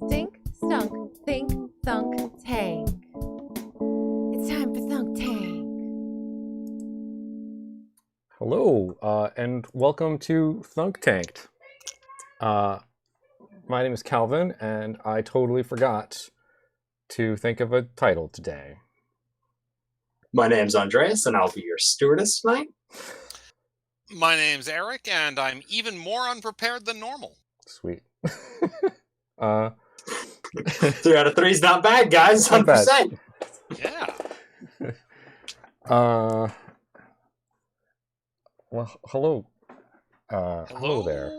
Stink, stunk, think, thunk, tank. It's time for Thunk Tank. Hello, and welcome to Thunk Tanked. My name is Calvin, and I totally forgot to think of a title today. My name's Andreas, and I'll be your stewardess tonight. My name's Eric, and I'm even more unprepared than normal. Sweet. 3 out of 3 is not bad, guys. Not bad. 100%. Yeah. Well, hello. Hello there.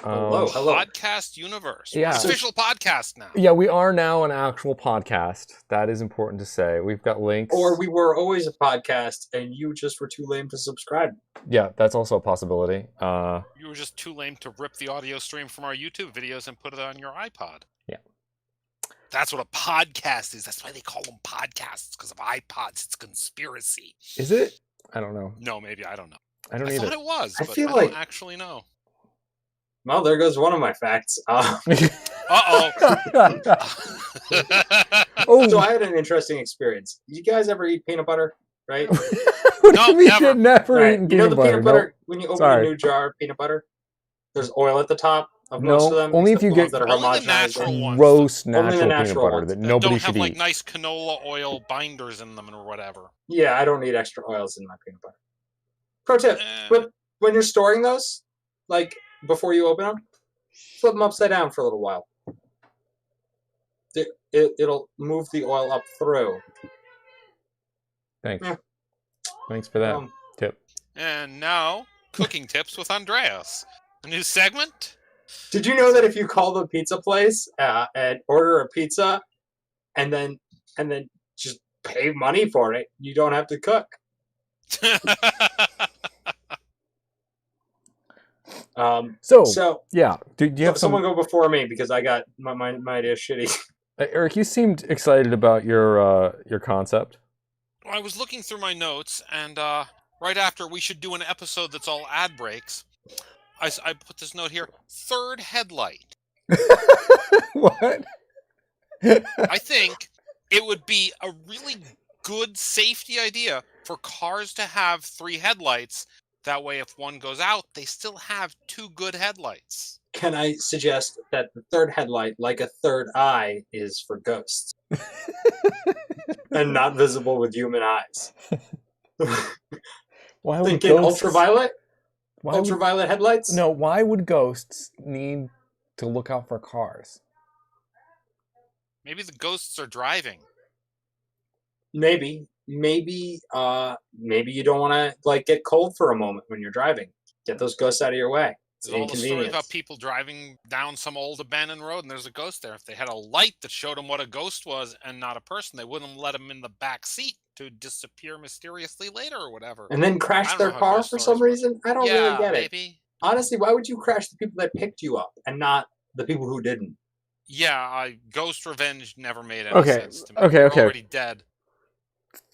Hello. Podcast universe. Yeah. It's official podcast now. Yeah, we are now an actual podcast. That is important to say. We've got links. Or we were always a podcast, and you just were too lame to subscribe. Yeah, that's also a possibility. You were just too lame to rip the audio stream from our YouTube videos and put it on your iPod. Yeah. That's what a podcast is. That's why they call them podcasts, because of iPods. It's conspiracy. Is it? I don't know. No, maybe. I don't know. I don't I either. thought it was, I but feel I like- don't actually know. Well, there goes one of my facts. Uh-oh. Oh, So I had an interesting experience. You guys ever eat peanut butter, right? what do No, you mean never. you've never Right. eaten You know the peanut peanut butter? butter, when you open Sorry. a new jar of peanut butter, there's oil at the top of No, most of them. only except if you the ones get- that are Only the homogenized. natural and- ones. Gross Only the natural peanut natural butter ones. that That nobody don't should have eat. like nice canola oil binders in them or whatever. Yeah, I don't need extra oils in my peanut butter. Pro tip, Eh. but when you're storing those, like before you open them, flip them upside down for a little while. It'll move the oil up through. Thanks. Yeah. Thanks for that Um, tip. And now, cooking tips with Andreas. A new segment? Did you know that if you call the pizza place and order a pizza, and then just pay money for it, you don't have to cook? So, yeah, do you have someone some? go before me because I got my idea shitty. Eric, you seemed excited about your concept. I was looking through my notes, and right after we should do an episode that's all ad breaks, I put this note here: third headlight. What? I think it would be a really good safety idea for cars to have 3 headlights. That way, if one goes out, they still have 2 good headlights. Can I suggest that the third headlight, like a third eye, is for ghosts and not visible with human eyes? Why would Thinking ghosts? ultraviolet? Why would, Ultraviolet headlights? no, why would ghosts need to look out for cars? Maybe the ghosts are driving. Maybe you don't want to like get cold for a moment when you're driving. Get those ghosts out of your way. It's There's all the stories about inconvenience. people driving down some old abandoned road and there's a ghost there. If they had a light that showed them what a ghost was and not a person, they wouldn't let them in the back seat to disappear mysteriously later or whatever. And then I crash don't their know how car ghost for stories some work. reason? I don't yeah, really get it. maybe. Honestly, why would you crash the people that picked you up and not the people who didn't? Yeah, Ghost Revenge never made any Okay, sense to me. okay, They're okay. already dead.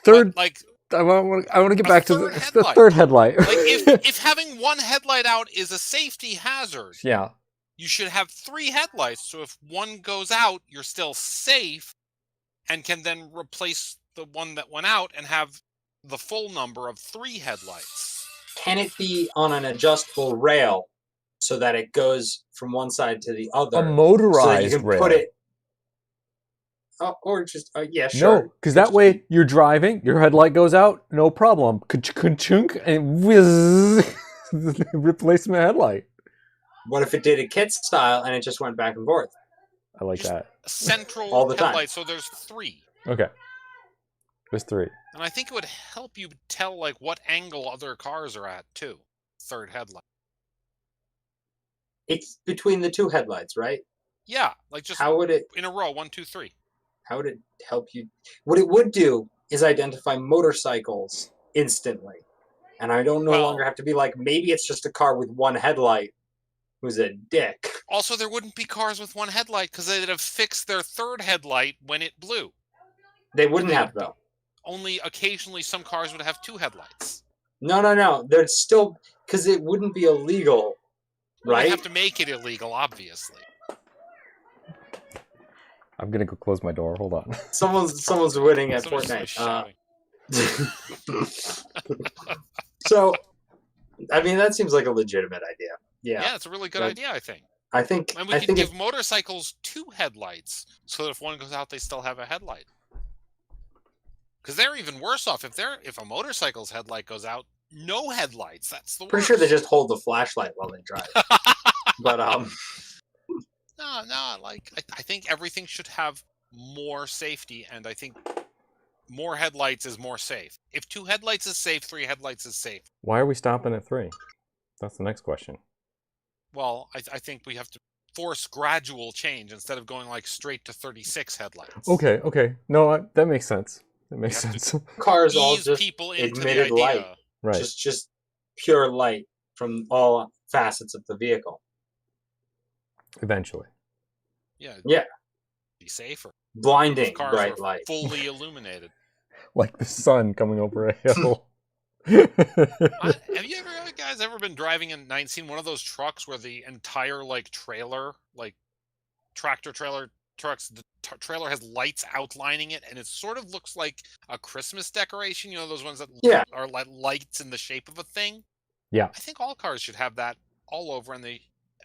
Third, But, like I want to get a back to third the headlight. third headlight. if having one headlight out is a safety hazard, Yeah. you should have 3 headlights. So if one goes out, you're still safe and can then replace the one that went out and have the full number of 3 headlights. Can it be on an adjustable rail so that it goes from one side to the other? A so that you motorized can rail. put it. Or just yeah, sure. No, because that way you're driving, your headlight goes out, no problem. Ka-chunk, and whiz, replacement headlight. What if it did a kit style and it just went back and forth? I like Just- that. A central All the time. headlight, so there's 3. Okay. There's 3. And I think it would help you tell like what angle other cars are at too. Third headlight. It's between the 2 headlights, right? Yeah, like just How would it in a row, 1, 2, 3. how would it help you? What it would do is identify motorcycles instantly. And I don't no Well- longer have to be like, maybe it's just a car with 1 headlight who's a dick. Also, there wouldn't be cars with 1 headlight because they'd have fixed their third headlight when it blew. They wouldn't have, though. Only occasionally some cars would have 2 headlights. No. There's still, because it wouldn't be illegal, Well, right? They have to make it illegal, obviously. I'm gonna go close my door. Hold on. Someone's winning at Somebody's Fortnite. shouting. So, I mean, that seems like a legitimate idea. Yeah, Yeah, it's a really good That- idea, I think. I think. And we I could think give motorcycles 2 headlights, so that if one goes out, they still have a headlight. Because they're even worse off if a motorcycle's headlight goes out, no headlights. That's the pretty worst. sure they just hold the flashlight while they drive. But No, like I think everything should have more safety, and I think more headlights is more safe. If 2 headlights is safe, 3 headlights is safe. Why are we stopping at 3? That's the next question. Well, I think we have to force gradual change instead of going like straight to 36 headlights. Okay. No, that makes sense. That makes We have sense. cars all Ease just people into the admitted idea. light. Right. just pure light from all facets of the vehicle. Eventually. Yeah. Yeah. Be safer. Blinding If cars bright were light. fully illuminated. Like the sun coming over a hill. Have you guys ever been driving and seen one of those trucks where the entire like trailer, like tractor trailer trucks, the trailer has lights outlining it, and it sort of looks like a Christmas decoration. You know, those ones that Yeah. are like lights in the shape of a thing. Yeah. I think all cars should have that all over, and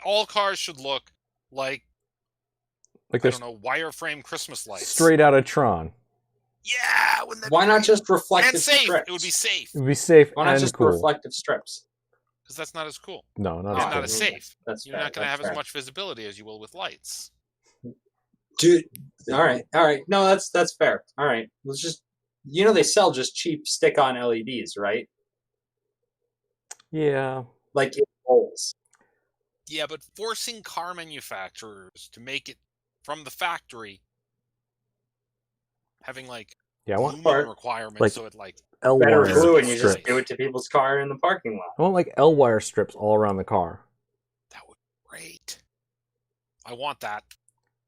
all cars should look like Like I there's don't know, wireframe Christmas lights. straight out of Tron. Yeah. Wouldn't that Why be not great? just reflective and safe? strips? It would be safe It would be safe Why not and just cool. reflective strips? because that's not as cool. No, not Oh, as It's not cool. as safe. That's You're fair, not going to that's have fair. as much visibility as you will with lights. Dude, all right. No, that's fair. All right, let's just. They sell just cheap stick-on LEDs, right? Yeah. Like in bowls. Yeah, but forcing car manufacturers to make it from the factory, having like Yeah, I want lumen requirements, like, so it like L Better wire glue, and you just strips. do it to people's car in the parking lot. I want like L wire strips all around the car. that would be great. I want that.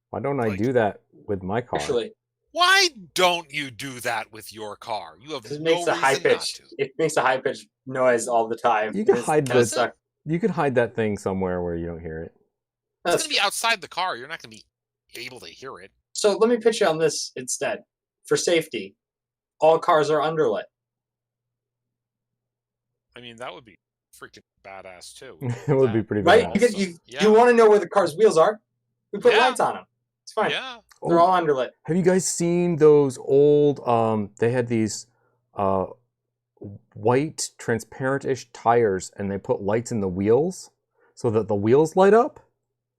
Why don't I Like- do that with my car? Actually, Why don't you do that with your car? You have because it no makes a reason high not pitch. to. It makes a high pitched noise all the time. You can It's hide kinda this- suck. You could hide that thing somewhere where you don't hear it. It's That's- going to be outside the car. You're not going to be able to hear it. So let me pitch you on this instead. For safety, all cars are underlit. I mean, that would be freaking badass too. It would be pretty Right? bad. Because Awesome. you want to know where the car's wheels are? We put Yeah. lights on them. It's fine. Yeah. They're all underlit. Have you guys seen those old? They had these white, transparent-ish tires, and they put lights in the wheels so that the wheels light up.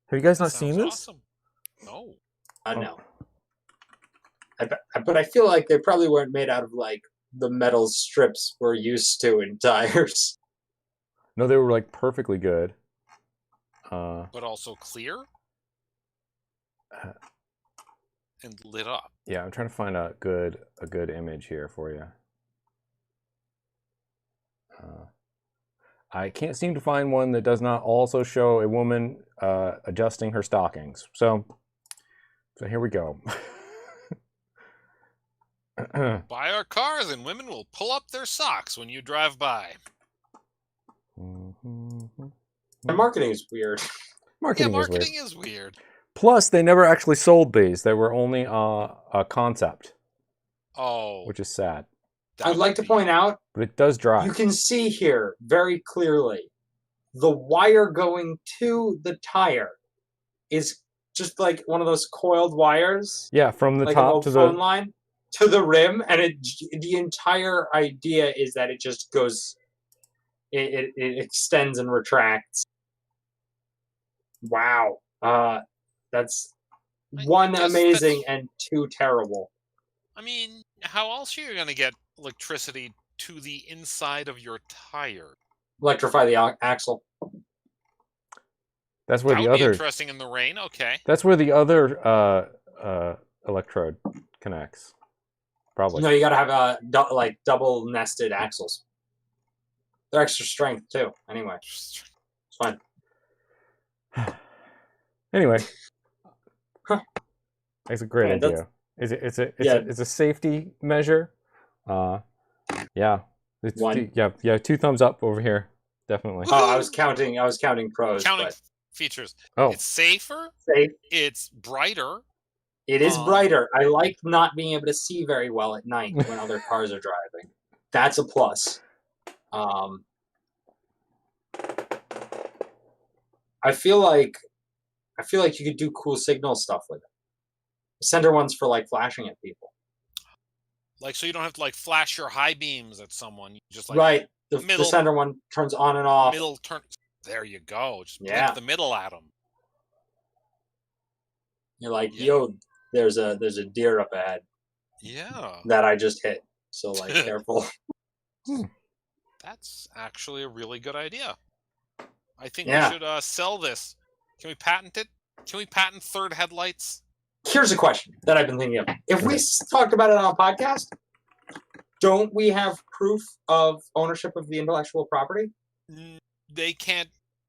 Have you guys not seen Sounds this? Awesome. No. I know. But I feel like they probably weren't made out of like the metal strips we're used to in tires. No, they were like perfectly good. But also clear Uh, and lit up. Yeah, I'm trying to find a good image here for you. I can't seem to find one that does not also show a woman adjusting her stockings. So here we go. Buy our cars and women will pull up their socks when you drive by. The marketing is weird. Marketing, Yeah, is weird. marketing is weird. Plus, they never actually sold these. They were only a concept, Oh, which is sad. I'd like to point out, But it does drive. you can see here very clearly the wire going to the tire is just like one of those coiled wires, Yeah, from the like an top old to phone the line, to the rim, and the entire idea is that it just goes, it extends and retracts. Wow, that's I one guess amazing that's- and two terrible. I mean, how else are you going to get electricity to the inside of your tire? Electrify the axle. that's where That the would be other interesting in the rain. Okay. that's where the other electrode connects. Probably. No, you gotta have like double nested axles. They're extra strength too. Anyway, it's fine. Anyway, it's a great Yeah, idea. Yeah. It's a safety measure. Yeah. It's One. yeah, 2 thumbs up over here. Definitely. Oh, I was counting pros. Counting But features. Oh, It's safer. safe. It's brighter. It is Um, brighter. I like not being able to see very well at night when other cars are driving. That's a plus. I feel like you could do cool signal stuff with it. The center one's for like flashing at people. Like, so you don't have to like flash your high beams at someone. You just like Right. The middle- center one turns on and off. middle turn. There you go. Just blink Yeah. the middle at them. You're like, Yeah. yo, there's a deer up ahead Yeah, that I just hit. So like, careful. that's actually a really good idea. I think Yeah. we should sell this. Can we patent it? Can we patent third headlights? Here's a question that I've been thinking of. If we talked about it on a podcast, don't we have proof of ownership of the intellectual property? They can't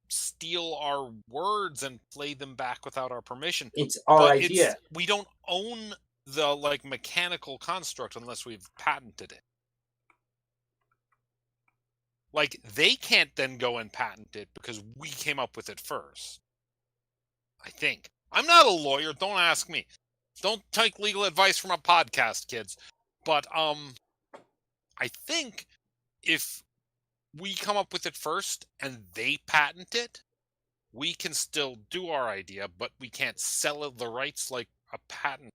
steal our words and play them back without our permission. It's our But idea. we don't own the like mechanical construct unless we've patented it. Like, they can't then go and patent it because we came up with it first. I think. I'm not a lawyer, don't ask me. Don't take legal advice from a podcast, kids. But I think if we come up with it first and they patent it, we can still do our idea, but we can't sell it the rights like a patent.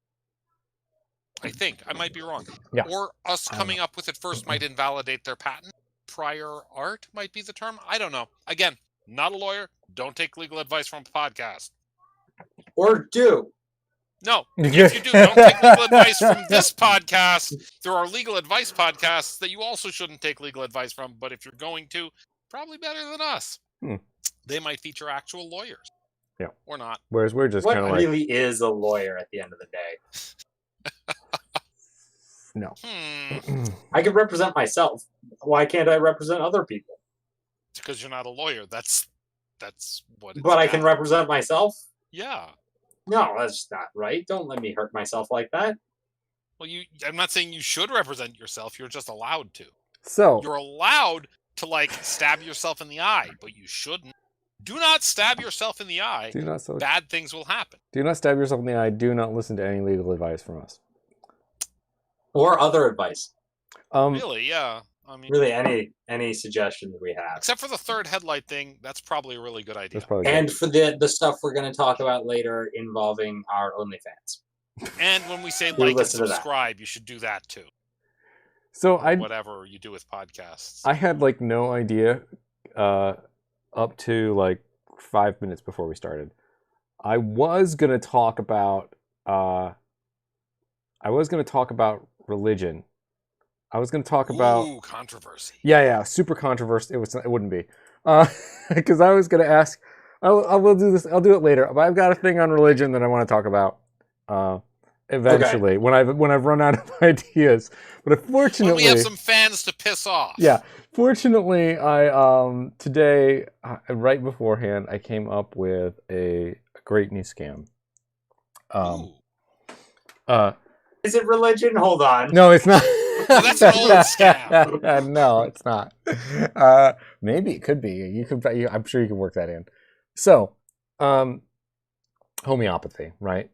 I think. I might be wrong. Yeah. Or us coming up with it first might invalidate their patent. Prior art might be the term. I don't know. Again, not a lawyer. Don't take legal advice from a podcast. Or do. No. If you do, don't take legal advice from this podcast. There are legal advice podcasts that you also shouldn't take legal advice from, but if you're going to, probably better than us. They might feature actual lawyers. Yeah. Or not. Whereas we're just What kind of like, really is a lawyer at the end of the day? no. I can represent myself. Why can't I represent other people? It's because you're not a lawyer. That's what it's But I can about. represent myself? Yeah. No, that's not right. Don't let me hurt myself like that. Well, I'm not saying you should represent yourself. You're just allowed to. So, You're allowed to like stab yourself in the eye, but you shouldn't. Do not stab yourself in the eye. Bad things will happen. do not stab yourself in the eye. Do not listen to any legal advice from us. Or other advice. Really? Yeah. I mean, Really, any suggestions we have. except for the third headlight thing, that's probably a really good idea. That's probably And for the stuff we're going to talk about later involving our OnlyFans. And when we say Do like and listen to that. subscribe, you should do that too. So Whatever you do with podcasts. I had like no idea up to like 5 minutes before we started. I was gonna talk about religion. I was gonna talk about Ooh, controversy. yeah, super controversial. It wouldn't be because I was gonna ask. I will do this. I'll do it later. But I've got a thing on religion that I want to talk about eventually when I've run out of ideas. But unfortunately, When we have some fans to piss off. yeah. Fortunately, I today right beforehand I came up with a great new scam. Ooh. Is it religion? Hold on. No, it's not. Well, that's an old scam. No, it's not. Maybe it could be. You could. I'm sure you can work that in. So, homeopathy, right?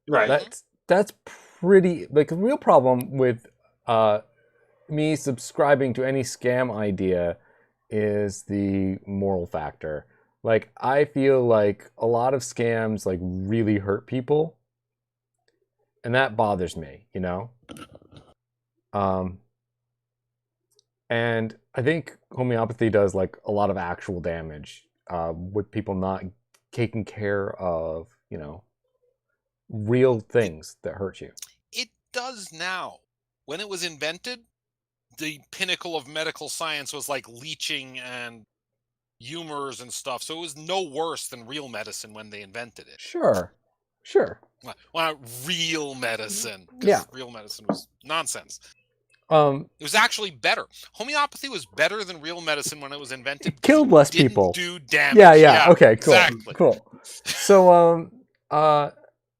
Right. That's pretty. Like, the real problem with me subscribing to any scam idea is the moral factor. Like, I feel like a lot of scams like really hurt people, and that bothers me, you know. And I think homeopathy does like a lot of actual damage with people not taking care of, you know, real things that hurt you. It does now. When it was invented, the pinnacle of medical science was like leeching and humors and stuff. So it was no worse than real medicine when they invented it. Sure. Well, not real medicine. 'Cause Yeah. real medicine was nonsense. It It was actually better. Homeopathy was better than real medicine when it was invented. It killed less Didn't people. do damage. Yeah. Okay. Cool. Exactly. Cool. So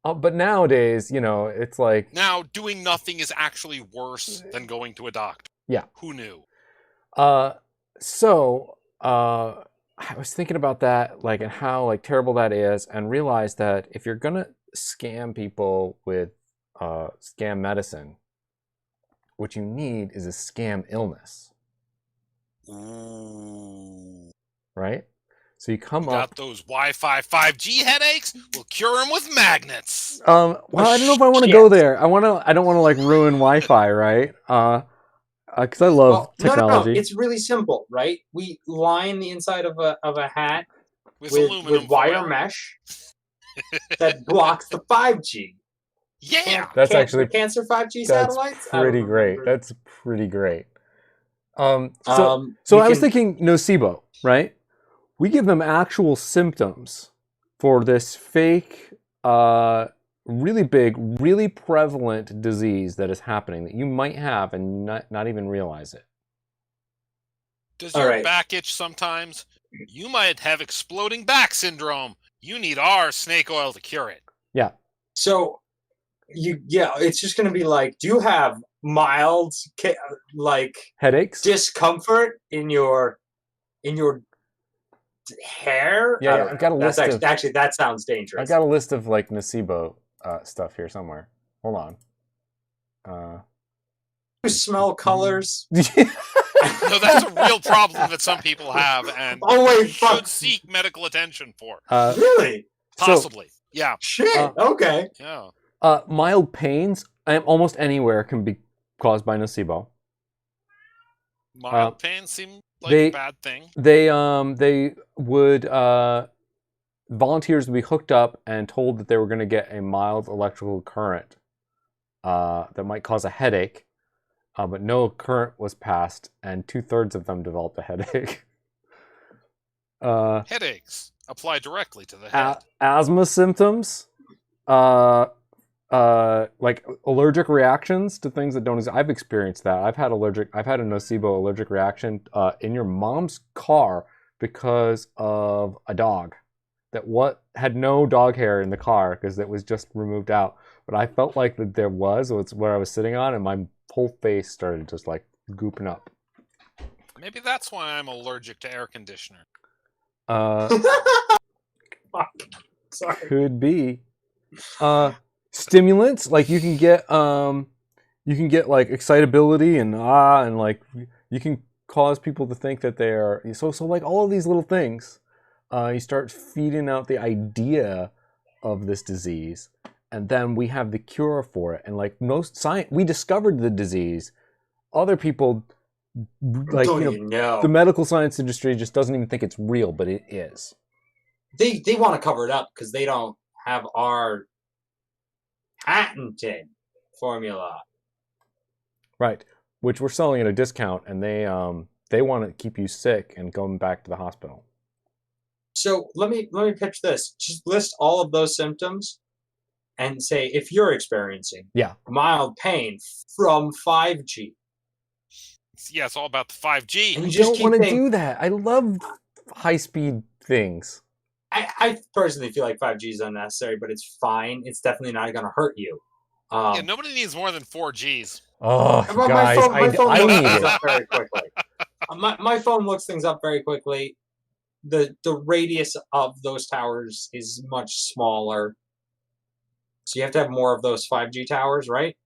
but nowadays, you know, it's like Now, doing nothing is actually worse than going to a doctor. Yeah. Who knew? I was thinking about that, like, and how like terrible that is, and realized that if you're gonna scam people with scam medicine. What you need is a scam illness, Ooh. right? So you come Got up. those Wi-Fi 5G headaches? We'll cure them with magnets. Well, I don't know if I want to go shit. there. I don't want to like ruin Wi-Fi, right? Because I love Well, no, technology. it's really simple, right? We line the inside of a hat With with aluminum wire foil. mesh that blocks the 5G. Yeah. That's actually cancer 5G that's satellites. I don't pretty great. remember. That's pretty great. So you I was can- thinking nocebo, right? We give them actual symptoms for this fake, really big, really prevalent disease that is happening that you might have and not even realize it. Does All your right. back itch sometimes? You might have exploding back syndrome. You need our snake oil to cure it. Yeah. So, it's just going to be like, do you have mild, like Headaches? discomfort in your hair? Yeah, I yeah, don't I've got know. a That's list of- actually that sounds I dangerous. got a list of like nocebo stuff here somewhere. Hold on. You smell colors. No, that's a real problem that some people have, and Oh wait, you fuck. should seek medical attention for. Really? Possibly. Yeah. Shit. Okay. Yeah. Mild pains almost anywhere can be caused by nocebo. Mild pain seemed like they- a bad thing. They would volunteers would be hooked up and told that they were going to get a mild electrical current that might cause a headache, but no current was passed, and 2/3 of them developed a headache. Headaches apply directly to the head. Asthma symptoms, like allergic reactions to things that don't exist. I've experienced that. I've had a nocebo allergic reaction in your mom's car because of a dog that had no dog hair in the car because it was just removed out. But I felt like that there was where I was sitting on, and my whole face started just like gooping up. Maybe that's why I'm allergic to air conditioner. Fuck. Sorry. Could be. Stimulants, like you can get like excitability and like you can cause people to think that they are so like all of these little things. You start feeding out the idea of this disease, and then we have the cure for it. And like we discovered the disease. Other people, like Don't you know? the medical science industry just doesn't even think it's real, but it is. They want to cover it up because they don't have our patented formula. Right, which we're selling at a discount, and they want to keep you sick and going back to the hospital. So let me pitch this. Just list all of those symptoms and say if you're experiencing mild pain from 5G. Yeah, it's all about the 5G. And I you just don't keep want to thinking, do that. I love high-speed things. I personally feel like 5G is unnecessary, but it's fine. It's definitely not going to hurt you. Yeah, nobody needs more than 4Gs. Oh, my guys, phone I looks need things it. up very quickly. My phone looks things up very quickly. The radius of those towers is much smaller, so you have to have more of those 5G towers, right?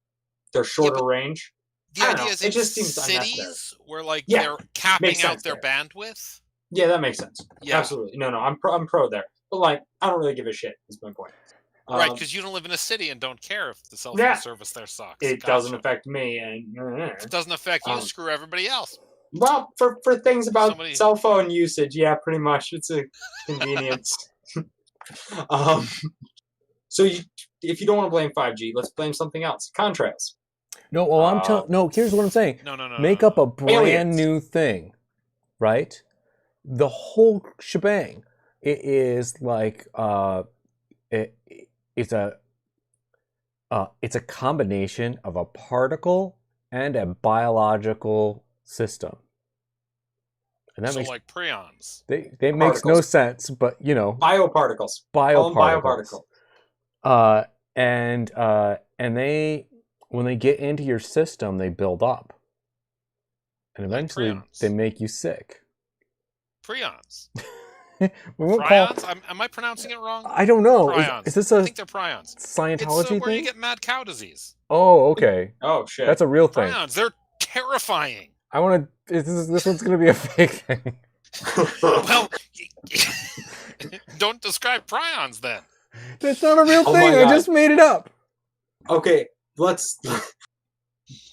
They're shorter range. The I don't idea know. is It in just seems unnecessary. cities where like Yeah, they're capping makes sense out their there. bandwidth. Yeah, that makes sense. Yeah. Absolutely. No, I'm pro there. But like, I don't really give a shit. Is my point. Right, because you don't live in a city and don't care if the cell phone Yeah. service there sucks. It Gotcha. doesn't affect me, and If it doesn't affect you, Um, screw everybody else. well, for things about Somebody- cell phone usage, yeah, pretty much, it's a convenience. So if you don't want to blame 5G, let's blame something else. Contrails. No, well, no. Here's what I'm saying. No. Make up a brand Aliens. new thing, right? The whole shebang. It is like it's a combination of a particle and a biological system, and that So makes like prions. they makes no Particles. sense. But you know, Bioparticles. Call them bioparticles. bioparticle. And they when they get into your system, they build up, and Like eventually prions. they make you sick. Prions. We won't call. Prions? Am I pronouncing it wrong? I don't know. Prions. Is this I a think they're prions. It's Scientology where you thing? get mad cow disease. Oh, okay. Oh shit. That's a real thing. Prions, they're terrifying. I want to. This one's gonna be a fake thing. Well, don't describe prions then. That's not a real Oh my thing. I God. just made it up. Okay, let's.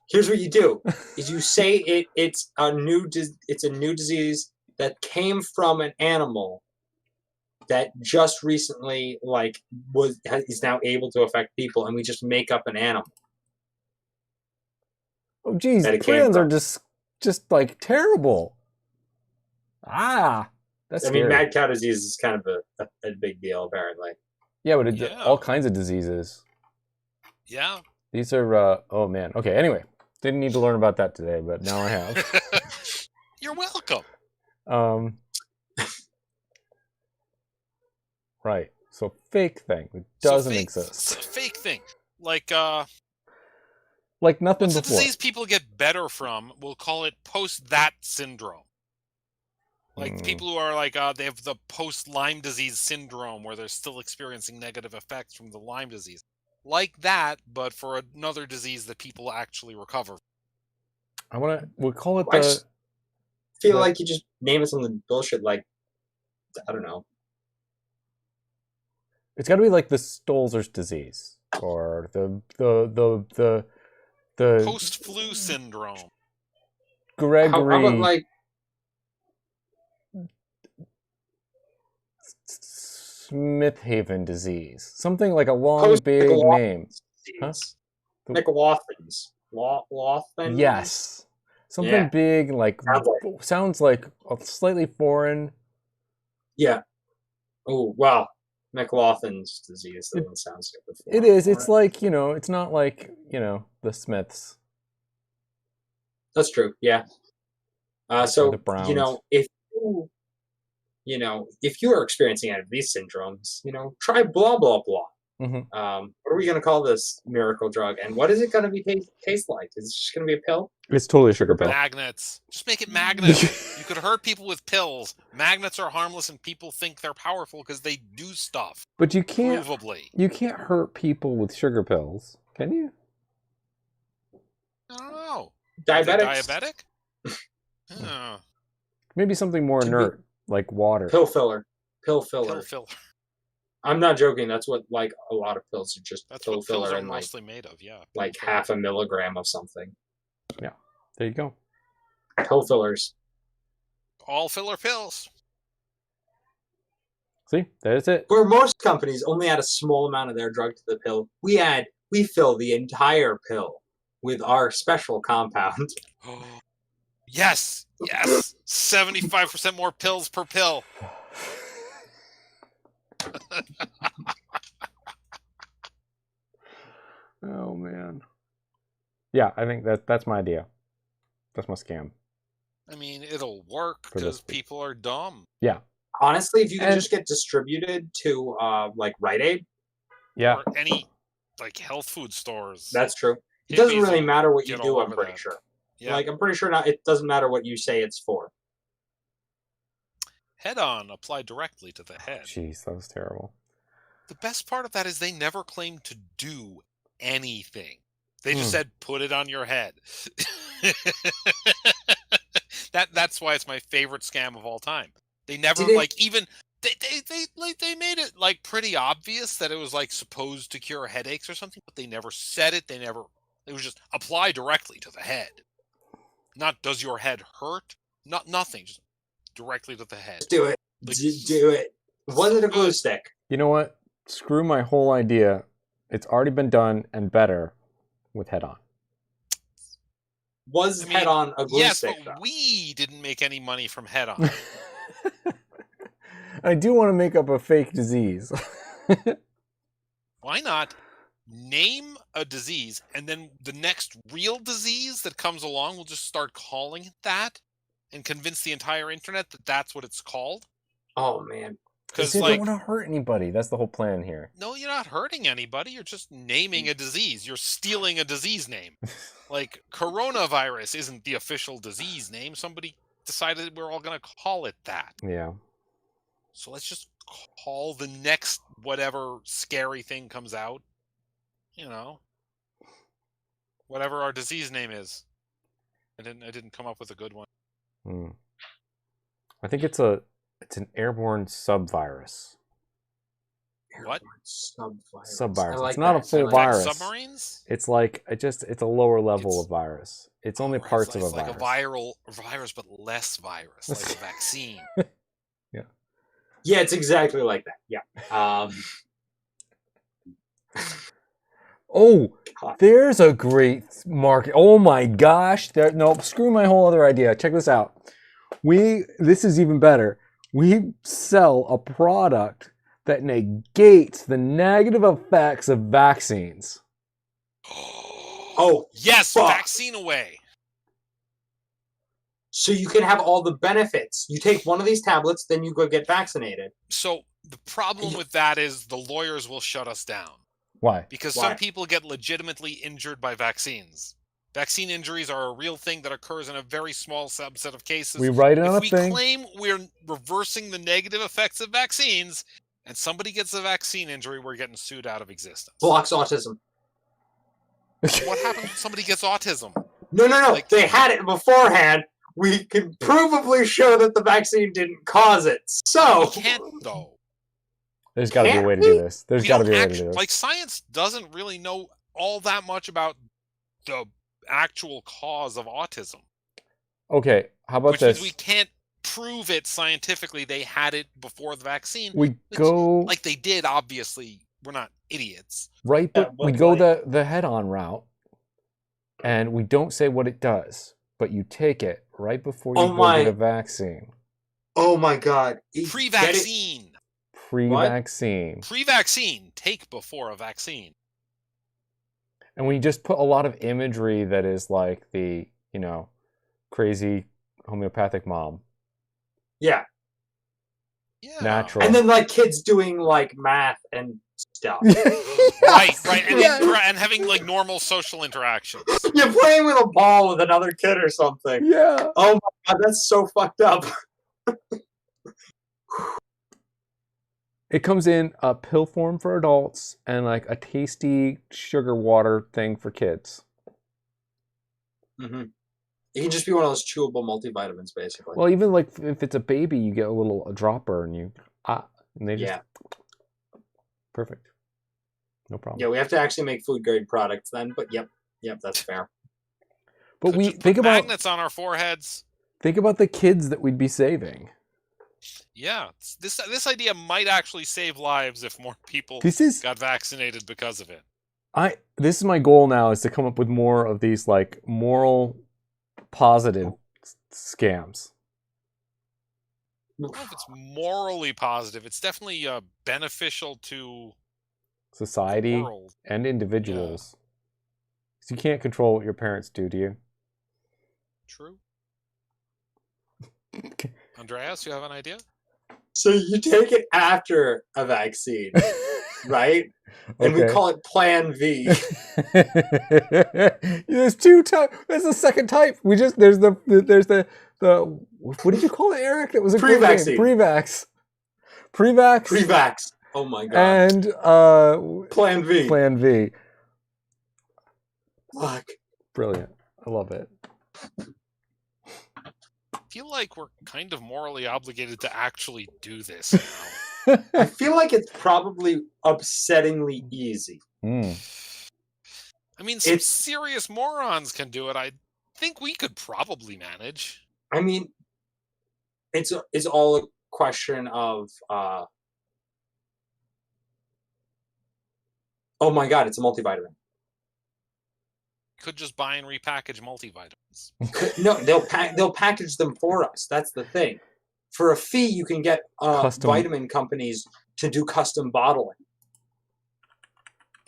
Here's what you do: is you say it's a new disease that came from an animal that just recently is now able to affect people, and we just make up an animal. Oh, geez, That it came prions are from. just like terrible. Ah, that's I mean, scary. mad cow disease is kind of a big deal, apparently. Yeah, but it's Yeah. all kinds of diseases. Yeah. These are. Oh man. Okay. Anyway, didn't need to learn about that today, but now I have. You're welcome. Right. So fake thing. It So doesn't fake- exist. Fake thing. Like, Like nothing what's a before. disease people get better from? We'll call it post-that syndrome. Like Mm. people who are like, they have the post-Lyme disease syndrome where they're still experiencing negative effects from the Lyme disease. Like that, but for another disease that people actually recover from. We'll call it I the. just feel the- like you just name it something bullshit like, I don't know. It's got to be like the Stolzer's disease or the Post-flu syndrome. Gregory How about like Smithhaven disease. Something like a long Post- big Nicolaughlin's name. Huh? disease? Nicolaughlin's. Laughlin? Yes. Something Yeah. big like sounds like slightly foreign. Yeah. Oh, well, McLaughlin's disease doesn't sound super It is. It's like, it's not like, the Smiths. That's true. Yeah. So the Browns. if you are experiencing any of these syndromes, try blah blah blah. Mhm. What are we gonna call this miracle drug? And what is it gonna be taste like? Is it just gonna be a pill? It's totally a sugar pill. Magnets. Just make it magnets. You could hurt people with pills. Magnets are harmless and people think they're powerful because they do stuff. But you can't Provably. hurt people with sugar pills, can you? I don't know. Are they Diabetics. diabetic? Oh, Maybe something more Could be- inert, like water. Pill filler. Pill filler. pill filler. I'm not joking. That's what a lot of pills are just That's pill what pills filler are and mostly made of, yeah. like Pill filler. half a milligram of something. There you go. Pill fillers. All filler pills. See, there's it. Where most companies only add a small amount of their drug to the pill, we fill the entire pill with our special compound. Yes! Yes! 75% more pills per pill. Oh man. Yeah, I think that's my idea. That's my scam. I mean, it'll work For this because week. people are dumb. Yeah. Honestly, if you can And- just get distributed to like Rite Aid, Yeah. Or any, like, health food stores. that's true. It doesn't Hippies really will matter what you get do, all I'm over pretty that. sure. Yeah. Like, I'm pretty sure it doesn't matter what you say it's for. Head-on applied directly to the head. Jeez, that was terrible. The best part of that is they never claimed to do anything. They just Hmm. said, put it on your head. That's why it's my favorite scam of all time. They never Did it- they made it like pretty obvious that it was like supposed to cure headaches or something, but they never said it. It was just apply directly to the head. Not does your head hurt? Nothing. Just directly to the head. Just do it. Like, Do it. Was it a glue stick? You know what? Screw my whole idea. It's already been done and better with head on. Was I mean, head on a glue Yes, stick? but though? we didn't make any money from head on. I do want to make up a fake disease. Why not name a disease and then the next real disease that comes along, we'll just start calling it that and convince the entire internet that that's what it's called? Oh man. Because, they like, don't want to hurt anybody. That's the whole plan here. no, you're not hurting anybody. You're just naming a disease. You're stealing a disease name. Like, coronavirus isn't the official disease name. Somebody decided we're all going to call it that. Yeah. So let's just call the next whatever scary thing comes out, whatever our disease name is. I didn't come up with a good one. I think it's an airborne subvirus. What? Subvirus. like It's not that. a full Like virus. submarines? It's like it's a lower level of virus. It's only Right, parts it's of a like virus. a viral virus, but less virus, like a vaccine. Yeah, it's exactly like that. Yeah. Oh, God. there's a great market. Oh my gosh. Nope, screw my whole other idea. Check this out. This is even better. We sell a product that negates the negative effects of vaccines. Oh, yes, fuck. vaccine away. So you can have all the benefits. You take one of these tablets, then you go get vaccinated. So the problem with that is the lawyers will shut us down. Why? Because Why? some people get legitimately injured by vaccines. Vaccine injuries are a real thing that occurs in a very small subset of cases. We write it on If a we thing. claim we're reversing the negative effects of vaccines, and somebody gets a vaccine injury, we're getting sued out of existence. Blocks autism. What happens when somebody gets autism? No. Like- They had it beforehand. We can provably show that the vaccine didn't cause it. So We can't, though. There's got to be a Can't way to do this. There's We got to don't be a way to actu- do this. Like, science doesn't really know all that much about the actual cause of autism. Okay, how about Which this? means we can't prove it scientifically they had it before the vaccine. We go Like they did, obviously. We're not idiots. right, Yeah, but but we go like- the head-on route, and we don't say what it does, but you take it right before you Oh go my- get a vaccine. oh my god. Pre-vaccine. Pre-vaccine. Pre-vaccine. Take before a vaccine. And we just put a lot of imagery that is like the, crazy homeopathic mom. Yeah. Yeah. Natural. And then like kids doing like math and stuff. Right. And, Yes. and having like normal social interactions. You're playing with a ball with another kid or something. Yeah. Oh my god, that's so fucked up. It comes in a pill form for adults and like a tasty sugar water thing for kids. Mm-hmm. It can just be one of those chewable multivitamins, basically. Well, even like if it's a baby, you get a dropper and and they just perfect. No problem. Yeah, we have to actually make food grade products then, but yep, that's fair. But Could we just put think about magnets on our foreheads. the kids that we'd be saving. Yeah. This idea might actually save lives if more people This is got vaccinated because of it. this is my goal now, is to come up with more of these like moral positive scams. I don't know if it's morally positive. It's definitely beneficial to Society the world. and individuals. 'Cause you can't control what your parents do you? True. Andreas, you have an idea? So you take it after a vaccine, right? And we Okay. call it Plan V. There's two types. There's the second type. There's the what did you call it, Eric? It was a great name. Pre-vaccine. Prevax. Pre-vax. Oh my god. And Plan V. Plan V. Fuck. Brilliant. I love it. I feel like we're kind of morally obligated to actually do this now. I feel like it's probably upsettingly easy. I mean, some It's- serious morons can do it. I think we could probably manage. I mean, it's all a question of oh my god, it's a multivitamin. Could just buy and repackage multivitamins. No, they'll package them for us. That's the thing. For a fee, you can get Custom. vitamin companies to do custom bottling.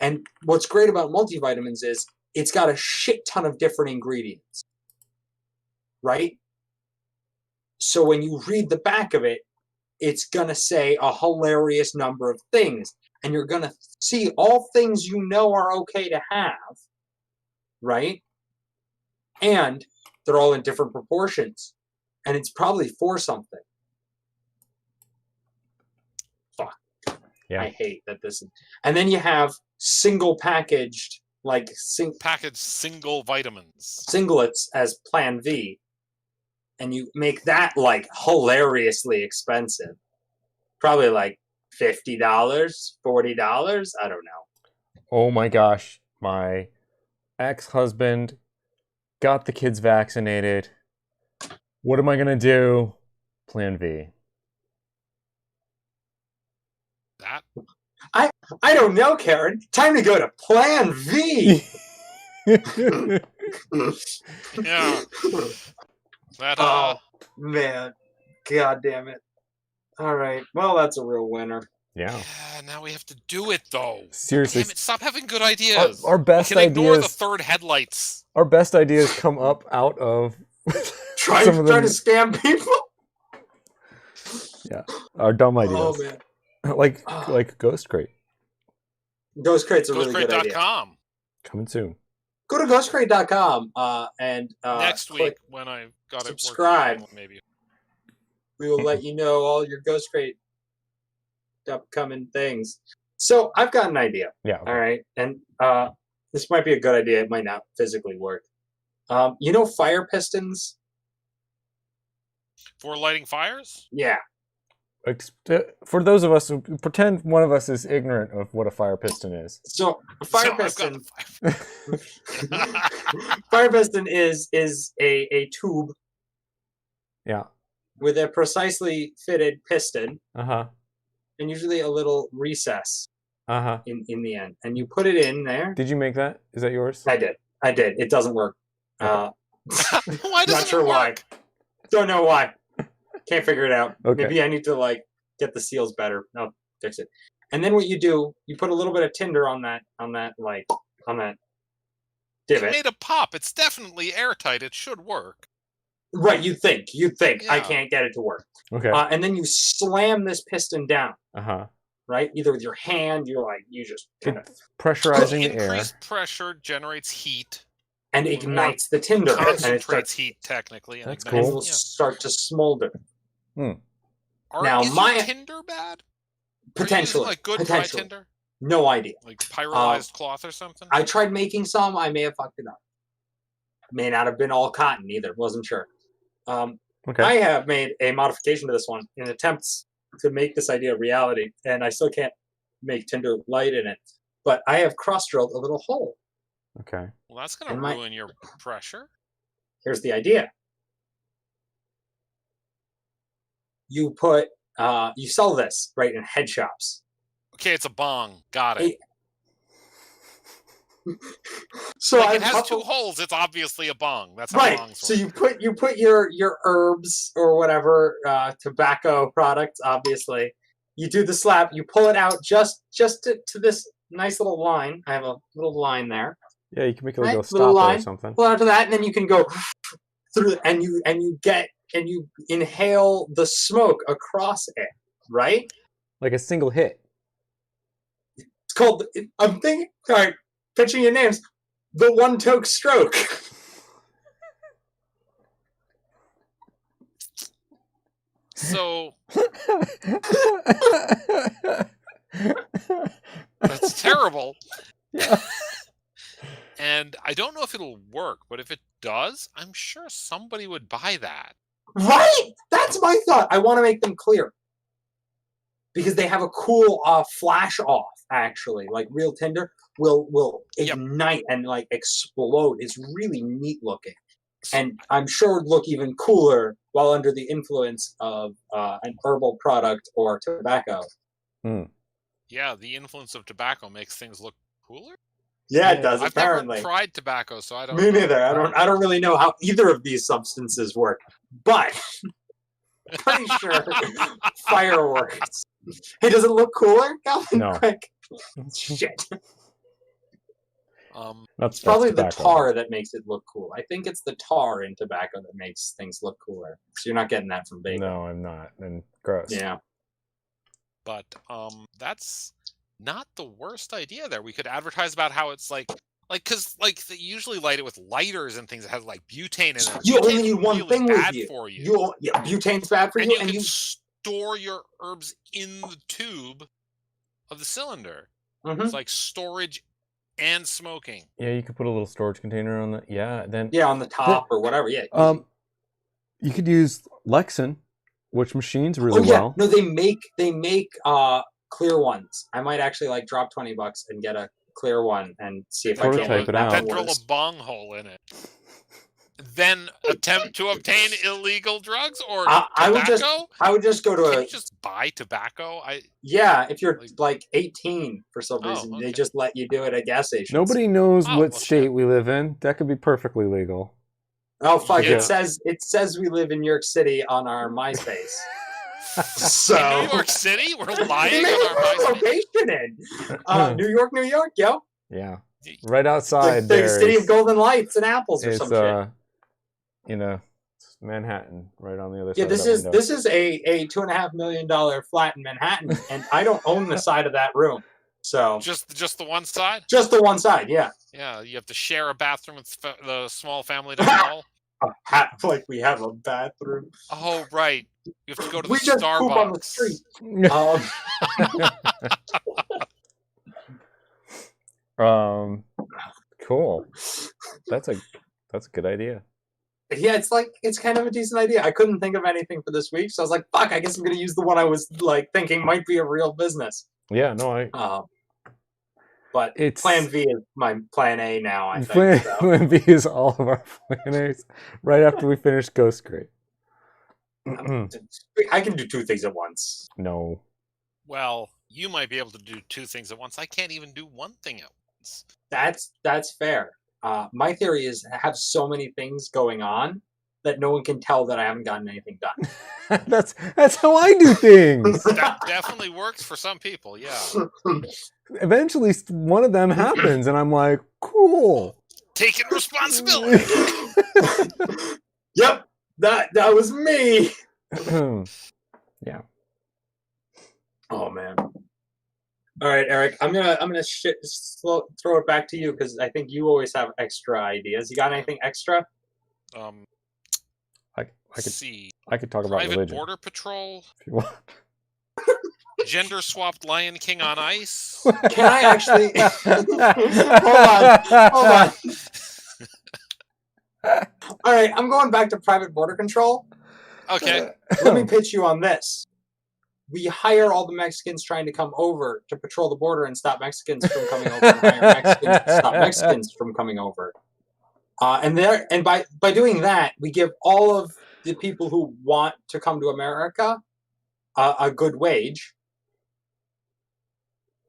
And what's great about multivitamins is it's got a shit ton of different ingredients, right? So when you read the back of it, it's gonna say a hilarious number of things, and you're gonna see all things you know are okay to have, right? And they're all in different proportions, and it's probably for something. Yeah. I hate that this. And then you have single packaged like Package single vitamins. singlets as Plan V, and you make that like hilariously expensive. Probably like $50, $40. I don't know. Oh my gosh, my ex-husband got the kids vaccinated. What am I gonna do? Plan V. That I don't know, Karen. Time to go to Plan V. yeah. That Oh man, god damn it! All right, well that's a real winner. Yeah. yeah, now we have to do it though. Seriously, Damn it, stop having good ideas. our best we can ignore the ideas. third headlights. Our best ideas come up out of Try some of to them, scam people. our dumb ideas, Oh man, like Ghost Crate Ghost Crate's a really good idea. Ghostcrate.com. coming soon. Go to ghostcrate.com and Next click week when I got subscribe. it working, maybe. We will let you know all your Ghost Crate upcoming things. So I've got an idea. Yeah. All right, and this might be a good idea. It might not physically work. You know fire pistons? For lighting fires? Yeah. For those of us who pretend one of us is ignorant of what a fire piston is. So a fire So I've got piston. the fire- Fire piston is a tube Yeah. with a precisely fitted piston Uh-huh. and usually a little recess Uh-huh. in the end. And you put it in there. Did you make that? Is that yours? I did. It doesn't work. Why doesn't Not sure it why. work? Don't know why. Can't figure it out. Okay. Maybe I need to like get the seals better. I'll fix it. And then what you do, you put a little bit of tinder on that It divot. made a pop. It's definitely airtight. It should work. Right, you'd think. I Yeah. can't get it to work. Okay. And then you slam this piston down, Uh-huh. right? Either with your hand, you just kind of, It's pressurizing the air. Increased pressure generates heat. and ignites the tinder. And it Concentrates starts, heat, technically. And That's and ignites- it cool. will Yeah. start to smolder. Is my- your tinder bad? Are you Potentially. using, like good dry Potentially. tinder? No idea. Like pyrolyzed cloth or something? I tried making some. I may have fucked it up. May not have been all cotton either. Wasn't sure. Okay. I have made a modification to this one in attempts to make this idea a reality, and I still can't make tinder light in it. But I have cross-drilled a little hole. Okay. Well, that's going to and my- ruin your pressure. Here's the idea. You sell this, right, in head shops. Okay, it's a bong. Got it. So Like, I it has two holes. It's obviously a bong. That's how right. bongs So work. you put your herbs or whatever tobacco products. Obviously, you do the slap. You pull it out just to this nice little line. I have a little line there. Yeah, you can make it like Right, a little stopper or line. something. Pull out to that, and then you can go through, and you inhale the smoke across it. Right. Like a single hit. It's called. I'm thinking. All right. Pitching your names. The one toke stroke. So that's terrible. Yeah. And I don't know if it'll work, but if it does, I'm sure somebody would buy that. Right? That's my thought. I want to make them clear. Because they have a cool flash off, actually. Like real tinder will Yep. ignite and like explode. It's really neat looking. And I'm sure it would look even cooler while under the influence of an herbal product or tobacco. Yeah, the influence of tobacco makes things look cooler. Yeah, it does, I've apparently. never tried tobacco, so I don't Me know. neither. I don't really know how either of these substances work. But pretty sure fireworks. Hey, does it look cooler, Calvin? No. Quick. Shit. That's It's probably the tobacco. tar that makes it look cool. I think it's the tar in tobacco that makes things look cooler. So you're not getting that from bacon. No, I'm not. And gross. Yeah. But that's not the worst idea there. We could advertise about how it's like because they usually light it with lighters and things that have like butane in it. You only Butane's need one really thing with bad you. for you. Butane's bad for And you, you and can you store your herbs in the tube. of the cylinder. Mhm. It's like storage and smoking. Yeah, you could put a little storage container on the. Yeah, then Yeah, on the top or whatever. Yeah. you could use Lexan, which machines really oh yeah. well. No, they make clear ones. I might actually like drop $20 and get a clear one and see if I Prototype can it make that out. Then one drill a worse. bong hole in it. Then attempt to obtain illegal drugs or I would tobacco? just go to Can a you just buy tobacco? yeah. If you're Like- like 18 for some Oh, reason, they okay. just let you do it at gas stations. Nobody knows Oh, what well, state shit. we live in. That could be perfectly legal. Oh fuck! Yeah. It says we live in New York City on our MySpace. So In New York City? We're lying They made on our a MySpace? location in New York, yo. Yeah, right outside The there city of is- golden lights and apples or it's some shit. it's Manhattan, right on the other Yeah, side. this of that is window. this is a $2.5 million flat in Manhattan, and I don't own the side of that room, so Just the one side? just the one side. Yeah, Yeah, you have to share a bathroom with the small family down the hall. like we have a bathroom. Oh, right. You have to go to the We just Starbucks. poop on the street. Cool. That's a good idea. Yeah, it's kind of a decent idea. I couldn't think of anything for this week, so I was like, "Fuck!" I guess I'm gonna use the one I was like thinking might be a real business. Yeah, no, But it's Plan V is my Plan A now. I think. Plan, So. Plan B is all of our Plan A's right after we finish Ghost Crate. I can do two things at once. No. Well, you might be able to do two things at once. I can't even do one thing at once. That's fair. My theory is I have so many things going on that no one can tell that I haven't gotten anything done. That's how I do things. That definitely works for some people, yeah. Eventually, one of them happens, and I'm like, cool. Taking responsibility. Yep, that was me. Yeah. Oh man. All right, Eric. I'm gonna throw it back to you because I think you always have extra ideas. You got anything extra? I could See. I could talk about Private religion Border Patrol, if you want. gender swapped Lion King on ice. Can I actually? Hold on. All right, I'm going back to private border control. Okay. Let me pitch you on this. We hire all the Mexicans trying to come over to patrol the border and stop Mexicans from coming over, and hire Mexicans to stop Mexicans from coming over. And by doing that, we give all of the people who want to come to America a good wage,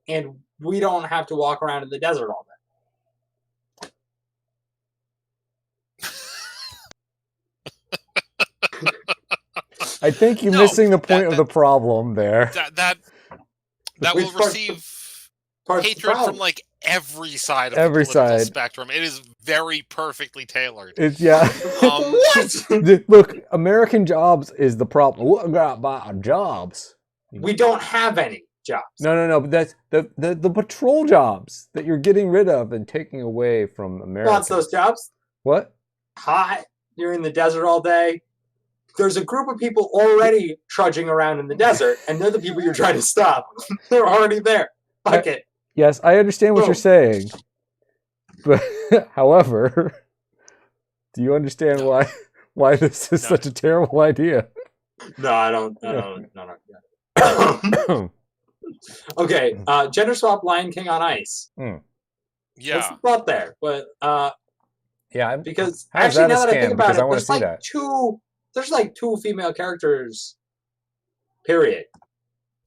and we don't have to walk around in the desert all day. I think you're No, missing the point of that- the problem there. That Which will part- receive Part's the hatred from problem. like every side of Every the political side. spectrum. It is very perfectly tailored. It's yeah. What? Look, American jobs is the problem. What about jobs? We don't have any jobs. No. But that's the patrol jobs that you're getting rid of and taking away from America. Wants those jobs? What? Hot. You're in the desert all day. There's a group of people already trudging around in the desert, and they're the people you're trying to stop. They're already there. Fuck it. Yes, I understand what Boom. you're saying. But however, do you understand No. why this is No. such a terrible idea? No, I don't. No. Okay, gender swap Lion King on ice. What's Yeah. the thought there? But Yeah, because How is actually, that a now that I scam? think about Because I it, wanna there's see like that. there's like two female characters. Period.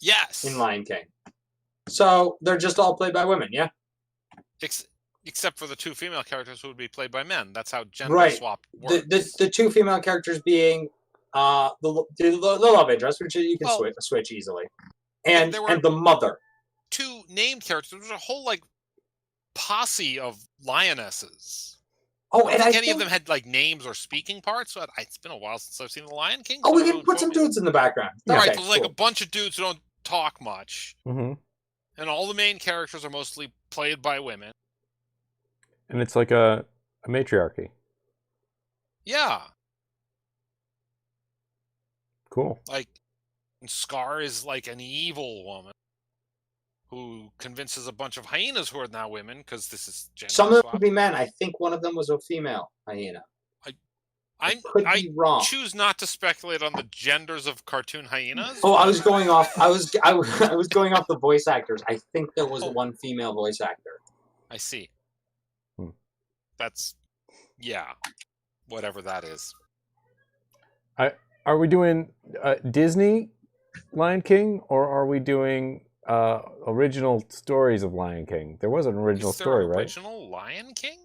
Yes. In Lion King. So they're just all played by women, yeah? Except for the two female characters who would be played by men. That's how gender Right. swap works. The two female characters being the love interest, which you can Well, switch easily, and there were- and the mother. Two named characters. There was a whole like posse of lionesses. Oh, I and don't I think any of think them had like names or speaking parts. But it's been a while since I've seen The Lion King. oh, so we I can don't put some quote me. dudes in the background. Yeah. Right, Okay, but like cool. a bunch of dudes who don't talk much, hmm and all the main characters are mostly played by women. and it's like a matriarchy. Yeah, Cool. like and Scar is like an evil woman who convinces a bunch of hyenas who are now women because this is gender Some of them swap. could be men. I think one of them was a female hyena. I Could be wrong. choose not to speculate on the genders of cartoon hyenas. Oh, I but was going off. I was going off the voice actors. I think there was Oh. one female voice actor. I see. Hmm. That's whatever that is. Are we doing Disney Lion King, or are we doing original stories of Lion King? There was an original Is there story, an right? original Lion King?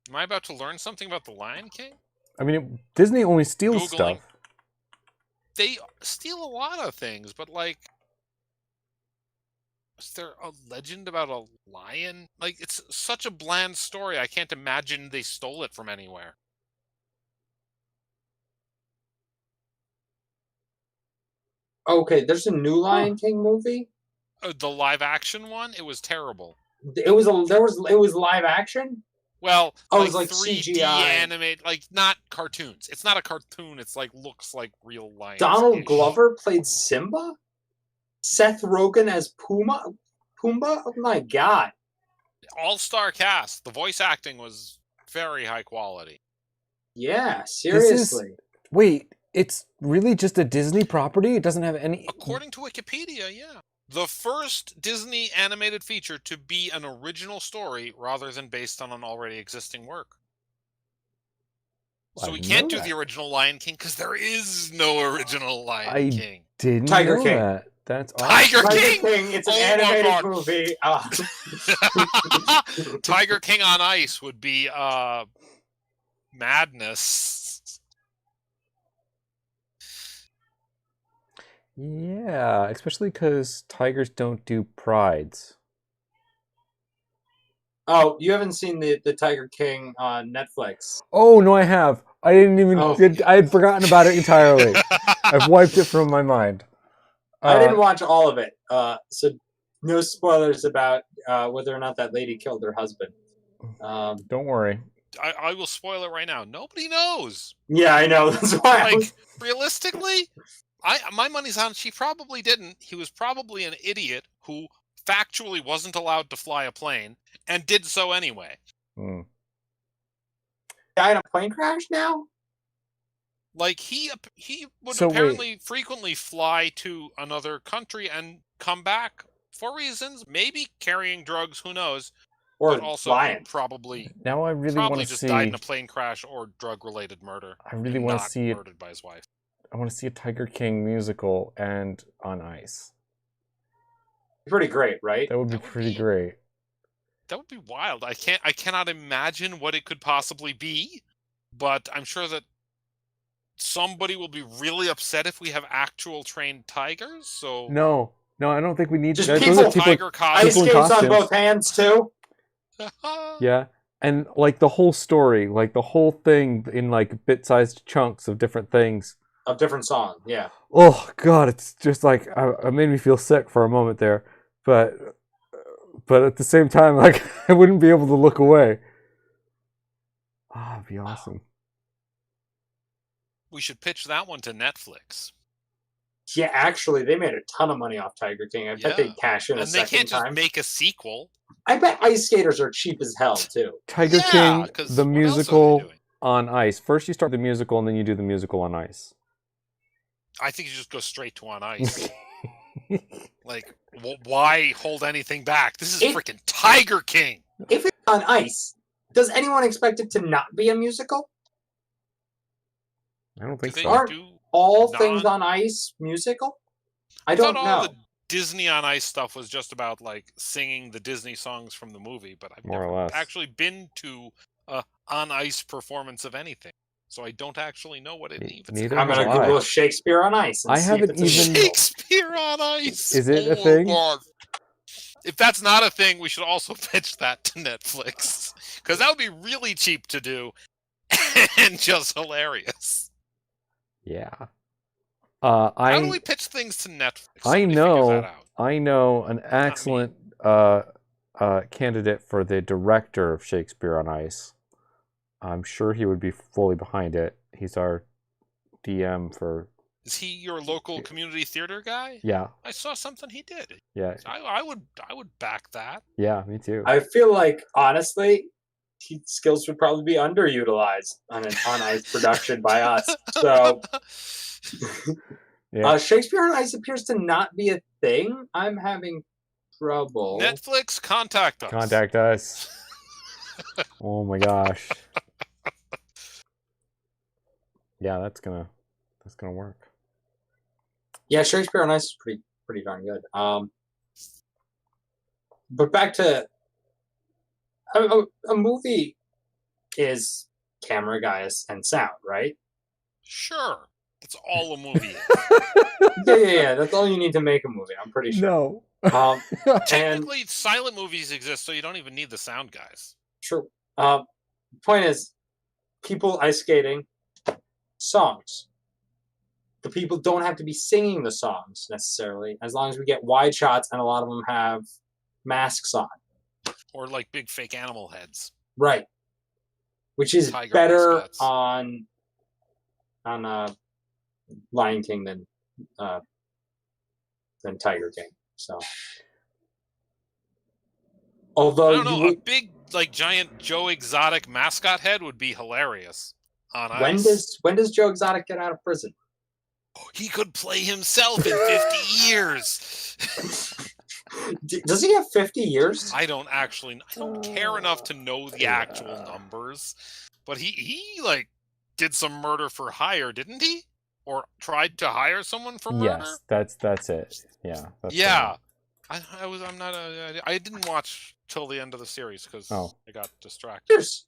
Am I about to learn something about the Lion King? I mean, Disney only steals Googling. stuff. They steal a lot of things, but like, is there a legend about a lion? Like, it's such a bland story. I can't imagine they stole it from anywhere. Okay, there's a new Lion King movie. The live action one, it was terrible. It was live action. Well, Oh, like it was like 3D CGI. animate, like not cartoons. It's not a cartoon. It's like looks like real lions. Donald Glover played Simba. Seth Rogen as Pumbaa. Oh my god! All-star cast. The voice acting was very high quality. Yeah, seriously. Wait, it's really just a Disney property? It doesn't have any... According to Wikipedia, yeah. The first Disney animated feature to be an original story rather than based on an already existing work. I So we didn't can't know do that. the original Lion King because there is no original Lion I- King. Didn't Tiger know King. that. That's awesome. Tiger Tiger King! King. It's an Oh my animated God. movie. Tiger King on Ice would be madness. Yeah, especially because tigers don't do prides. Oh, you haven't seen the Tiger King on Netflix? Oh, no, I have. I didn't even... Oh. I had forgotten about it entirely. I've wiped it from my mind. I didn't watch all of it, so no spoilers about whether or not that lady killed her husband. Don't worry. I will spoil it right now. Nobody knows. Yeah, I know. That's why. I Like, was, realistically, my money's on she probably didn't. He was probably an idiot who factually wasn't allowed to fly a plane and did so anyway. Hmm. died in a plane crash now. Like he would So wait. apparently frequently fly to another country and come back for reasons, maybe carrying drugs, who knows, Or but also flying. probably Now I really want probably to just see... died in a plane crash or drug-related murder. I really and want to not see it. murdered by his wife. I want to see a Tiger King musical and on ice. Pretty great, right? That would be That would pretty be- great. That would be wild. I cannot imagine what it could possibly be, but I'm sure that somebody will be really upset if we have actual trained tigers. So No, I don't think we need Just that. people- Those are people. tiger Ice People in skates on costumes. both hands too. Yeah, and like the whole story, like the whole thing in like bit-sized chunks of different things. Of different song, yeah. Oh God, it's just like it made me feel sick for a moment there, but at the same time, like I wouldn't be able to look away. Ah, it'd be awesome. we should pitch that one to Netflix. Yeah, actually, they made a ton of money off Tiger King. I bet Yeah. they'd cash in a And they second can't just time. make a sequel. I bet ice skaters are cheap as hell too. Tiger Yeah, King, 'cause the what else are they musical doing? on ice. First, you start the musical, and then you do the musical on ice. I think you just go straight to on ice. Like, why hold anything back? This is It- freaking Tiger King. If it's on ice, does anyone expect it to not be a musical? I don't Do think they so. Aren't do? All Non- things on ice musical? I I don't thought all know. the Disney on Ice stuff was just about like singing the Disney songs from the movie, but I've More or never less. actually been to a on ice performance of anything, so I don't actually know what it even Neither I'm gonna have I. Google Shakespeare on Ice. And I see haven't if it's a even- musical. Shakespeare on Ice. Is it a Oh, thing? God. If that's not a thing, we should also pitch that to Netflix because that would be really cheap to do and just hilarious. Yeah. How I do we pitch things to Netflix? I Somebody figures know. that out. I know an excellent candidate for the director of Shakespeare on Ice. I'm sure he would be fully behind it. He's our DM for Is he your local community theater guy? Yeah, I saw something he did. yeah, I would back that. yeah. Me too. I feel like honestly, his skills would probably be underutilized on an on ice production by us. So Yeah. Shakespeare on Ice appears to not be a thing. I'm having trouble. Netflix, contact us. Contact us. Oh my gosh. Yeah, that's gonna work. Yeah, Shakespeare on Ice is pretty darn good. But back to a movie is camera guys and sound, right? Sure. That's all a movie is. Yeah. That's all you need to make a movie. I'm pretty sure. No. And Technically, silent movies exist, so you don't even need the sound guys. true. Point is, people ice skating, songs. The people don't have to be singing the songs necessarily, as long as we get wide shots and a lot of them have masks on. Or like big fake animal heads. Right. Which is Tiger better mascots. on Lion King than Tiger King. So, although I don't know, a big like giant Joe Exotic mascot head would be hilarious on ice. when does Joe Exotic get out of prison? He could play himself in 50 years. Does he have 50 years? I don't care enough to know the actual numbers, but he like did some murder for hire, didn't he? Or tried to hire someone for murder? Yes, that's it. Yeah. That's Yeah. I didn't watch till the end of the series because I got distracted. Years.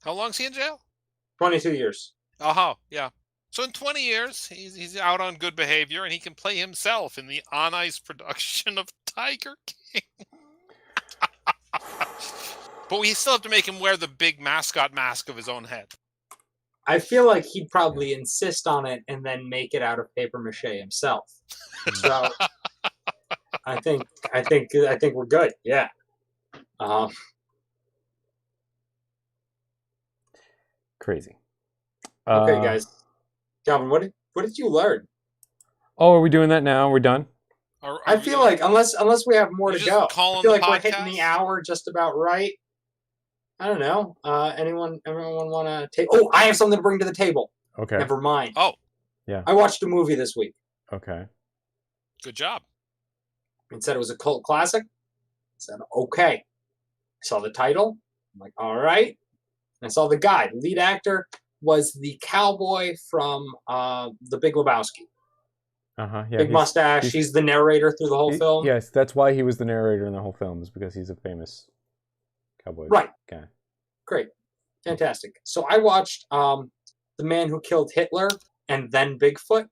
How long's he in jail? 22 years. Yeah. So in 20 years, he's out on good behavior, and he can play himself in the on-ice production of Tiger King. But we still have to make him wear the big mascot mask of his own head. I feel like he'd probably insist on it and then make it out of paper mache himself. So I think we're good. Yeah. Crazy. Okay, guys. Calvin, what did you learn? Oh, are we doing that now? We're done? I feel like unless we have more to go, I feel like we're hitting the podcast? hour just about right. I don't know. Everyone want to take? Oh, I have something to bring to the table. Okay. Never mind. Oh. Yeah. I watched a movie this week. Okay. Good job. It said it was a cult classic. I said, okay. I saw the title. I'm like, all right. And I saw the guy. The lead actor was the cowboy from The Big Lebowski. Yeah, Big mustache. He's the narrator through the whole film. Yes, that's why he was the narrator in the whole film, is because he's a famous cowboy Right. guy. Great. Fantastic. So I watched The Man Who Killed Hitler and Then Bigfoot.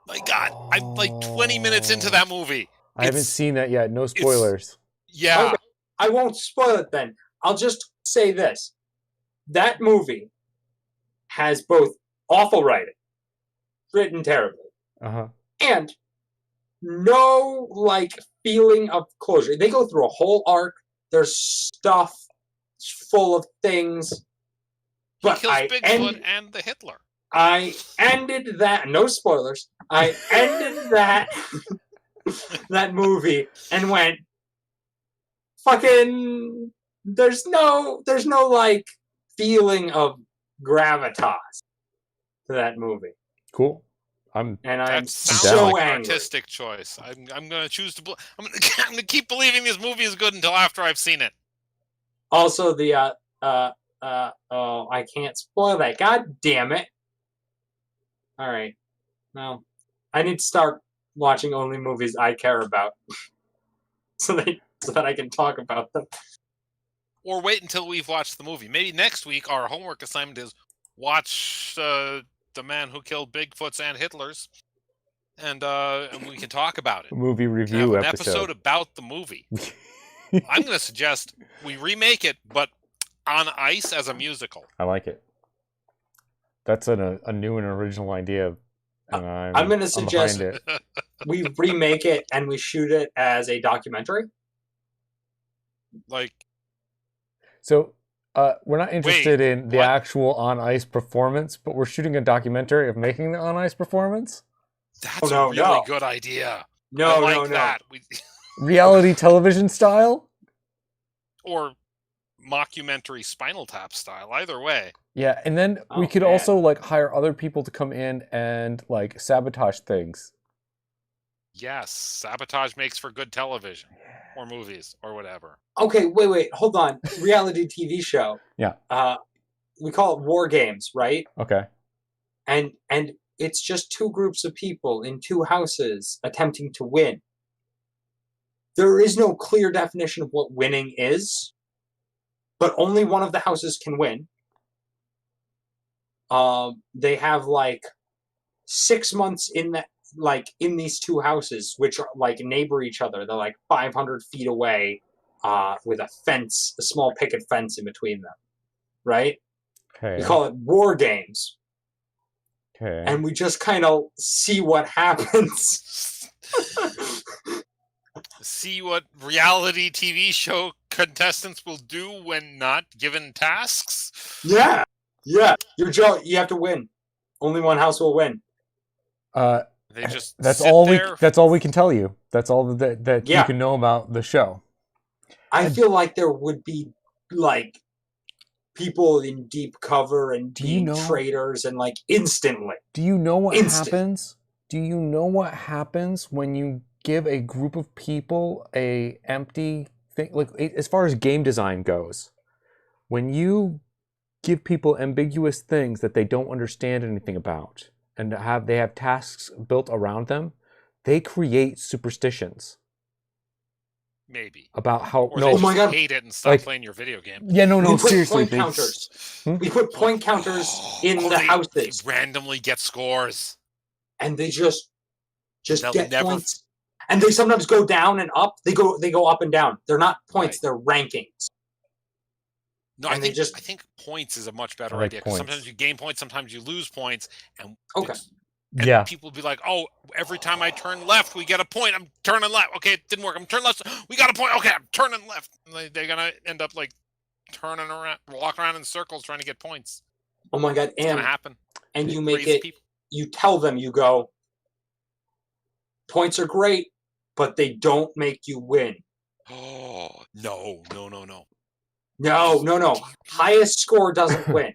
My God, I'm like 20 minutes into that movie. I haven't seen that yet. No spoilers. Yeah. Okay. I won't spoil it then. I'll just say this. That movie has both awful writing, written terribly, and no feeling of closure. They go through a whole arc. There's stuff full of things. But He kills Bigfoot and the Hitler. I ended that. No spoilers. I ended that that movie and went, fucking. There's no feeling of gravitas to that movie. Cool. I'm That sounds so like an angry. artistic choice. I'm going to choose to. I'm going to keep believing this movie is good until after I've seen it. Also, the I can't spoil that. God damn it! All right, now I need to start watching only movies I care about, so that I can talk about them. Or wait until we've watched the movie. Maybe next week our homework assignment is watch The Man Who Killed Bigfoots and Hitlers, and we can talk about it. Movie Have review an episode. episode about the movie. I'm going to suggest we remake it, but on ice as a musical. I like it. That's a new and original idea. And I'm going to behind suggest it. we remake it and we shoot it as a documentary. Like, So we're not interested in the actual on ice performance, but we're shooting a documentary of making the on ice performance. That's no, a really no. good idea. No, I like no, no. that. Reality television style? Or mockumentary Spinal Tap style. Either way. Yeah, and then we Oh, could man. also like hire other people to come in and like sabotage things. Yes, sabotage makes for good television or movies or whatever. Okay, wait, hold on. Reality TV show. Yeah. We call it War Games, right? Okay. And it's just two groups of people in two houses attempting to win. There is no clear definition of what winning is, but only one of the houses can win. They have like 6 months in that, like in these two houses, which are like neighbor each other. They're like 500 feet away, with a fence, a small picket fence in between them. Right? Okay. We call it War Games, Okay. and we just kind of see what happens. See what reality TV show contestants will do when not given tasks? Yeah. You have to win. Only one house will win. They just That's sit all there. that's all we can tell you. That's all that you Yeah. can know about the show. I feel like there would be like people in deep cover and Do you being know- traitors and like instantly. Do you know what Instant. happens? Do you know what happens when you give a group of people a empty thing? Like as far as game design goes, when you give people ambiguous things that they don't understand anything about, and they have tasks built around them, they create superstitions Maybe. about how. Or No, they Oh my just God. hate it and stop Like- playing your video game. yeah, no, We put seriously. point they- counters. Hmm? We put point counters in Oh, the they houses, randomly get scores. and they just They'll get never- points. And they sometimes go down and up. They go up and down. They're not points. Right. They're rankings. No, And they I think points is a much better I like idea because points. sometimes you gain points, sometimes you lose points, and Okay. and Yeah. people be like, "Oh, every time I turn left, we get a point. I'm turning left. Okay, it didn't work. I'm turning left. We got a point. Okay, I'm turning left." And they're gonna end up like turning around, walking around in circles trying to get points. Oh my God! It's gonna happen. And you make Crazy it. people. You tell them. You go. Points are great, but they don't make you win. Oh no! No. Highest score doesn't win.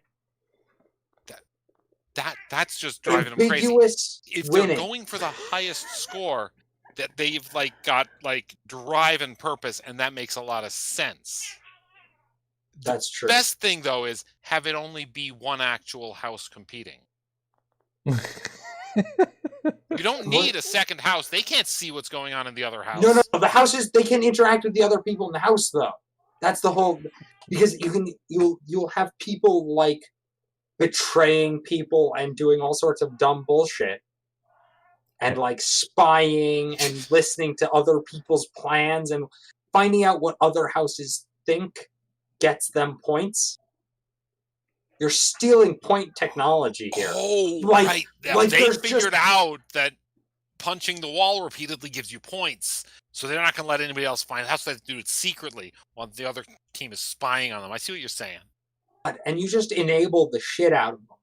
That's just driving them crazy. Ambiguous If winning. they're going for the highest score, that they've like got like drive and purpose, and that makes a lot of sense. That's true. Best thing though is have it only be one actual house competing. You don't need a second house. They can't see what's going on in the other house. No. The houses, they can interact with the other people in the house though. That's the whole, because you'll have people like betraying people and doing all sorts of dumb bullshit. And like spying and listening to other people's plans and finding out what other houses think gets them points. You're stealing point technology here. Oh, Like- right. Yeah, like they there's figured just- out that punching the wall repeatedly gives you points. So they're not going to let anybody else find out. So they have to do it secretly while the other team is spying on them. I see what you're saying. And you just enable the shit out of them.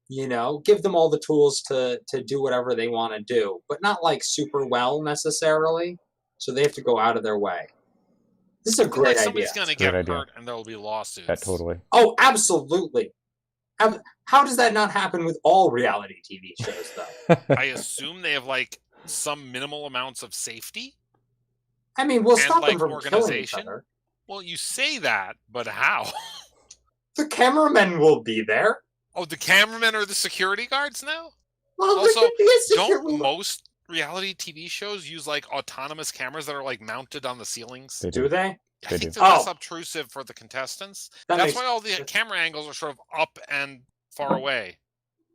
You know, give them all the tools to do whatever they want to do, but not like super well necessarily. So they have to go out of their way. This is a I feel great like idea. somebody's going to Great get idea. hurt and there will be lawsuits. Yeah, totally. Oh, absolutely. How does that not happen with all reality TV shows, though? I assume they have like some minimal amounts of safety. I mean, we'll And, stop them like, from killing each organization? other. Well, you say that, but how? The cameramen will be there. Oh, the cameramen are the security guards now? Well, Also, there could be a Don't security- most reality TV shows use like autonomous cameras that are like mounted on the ceilings? They do they? I They think do. they're less Oh. obtrusive for the contestants. That That's makes- why all the camera angles are sort of up and far away.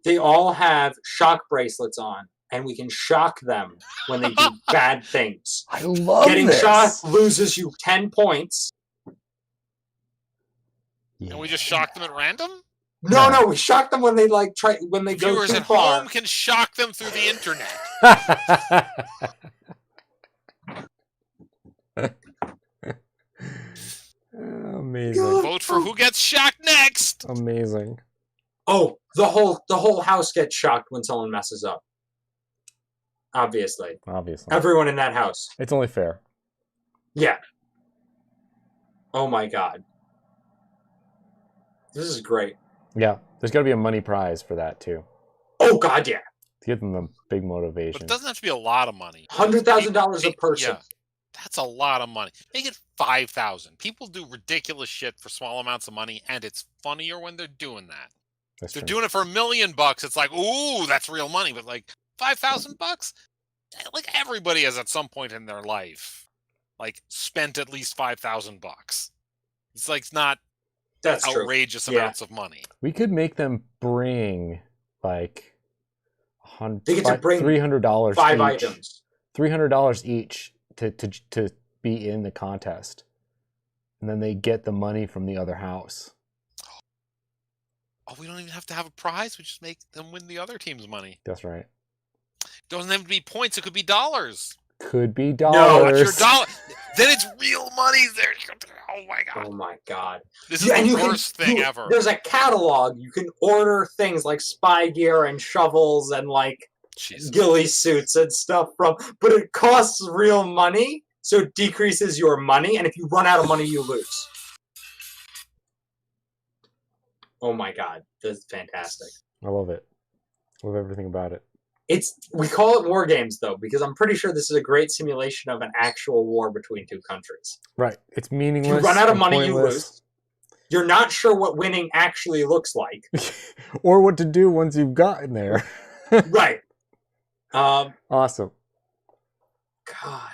They all have shock bracelets on, and we can shock them when they do bad things. I love Getting this. shot loses you 10 points. Yeah. And we just shock them at random? No, we shock them when they when they go Viewers too at far. home can shock them through the internet. Amazing. God. Vote for who Shaq next. Amazing. Oh, the whole house gets shocked when someone messes up. Obviously. Everyone in that house. It's only fair. Yeah. Oh my god. This is great. Yeah. There's got to be a money prize for that, too. Oh god, yeah. To give them a big But motivation. it doesn't have to be a lot of money. $100,000 a person. Yeah, that's a lot of money. Make it 5,000. People do ridiculous shit for small amounts of money, and it's funnier when they're doing that. That's They're true. doing it for $1 million. It's like, ooh, that's real money. But like $5,000, like everybody has at some point in their life, like spent at least $5,000. It's like it's not That's true. outrageous Yeah. amounts of money. We could make them bring, like, They get to bring $300 5 each. items. $300 each to be in the contest. And then they get the money from the other house. Oh, we don't even have to have a prize. We just make them win the other team's money. That's right. Doesn't have to be points. It could be dollars. Could be No, dollars. What's your dollar? Then it's real money. There. Oh my god. Oh my god. This is Yeah, and the you can- worst thing ever. There's a catalog. You can order things like spy gear and shovels and like Jesus. ghillie suits and stuff from, but it costs real money, so it decreases your money, and if you run out of money, you lose. Oh my god, that's fantastic. I love it. Love everything about it. We call it war games though, because I'm pretty sure this is a great simulation of an actual war between two countries. Right. It's If meaningless. you run out of and money, you pointless. lose. You're not sure what winning actually looks like. Or what to do once you've gotten there. Right. Awesome. God.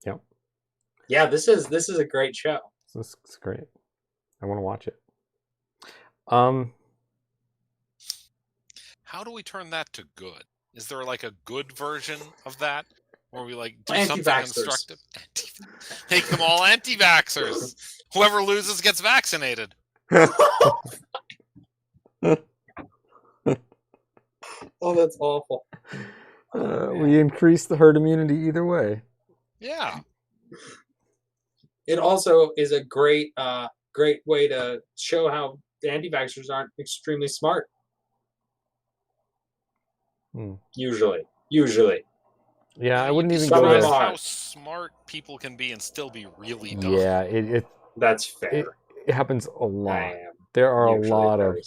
Yep. Yeah, this is a great show. This is great. I want to watch it. How do we turn that to good? Is there like a good version of that? Where we like do something Anti-vaxxers. instructive? Make them all anti-vaxxers. Whoever loses gets vaccinated. Oh, that's awful. We increase the herd immunity either way. Yeah. It also is a great way to show how the anti-vaxxers aren't extremely smart. Hmm. Usually. Yeah, I wouldn't even Some go of Realize them there. are. how smart people can be and still be really dumb. Yeah, it That's fair. happens a lot. I am There are a usually lot of very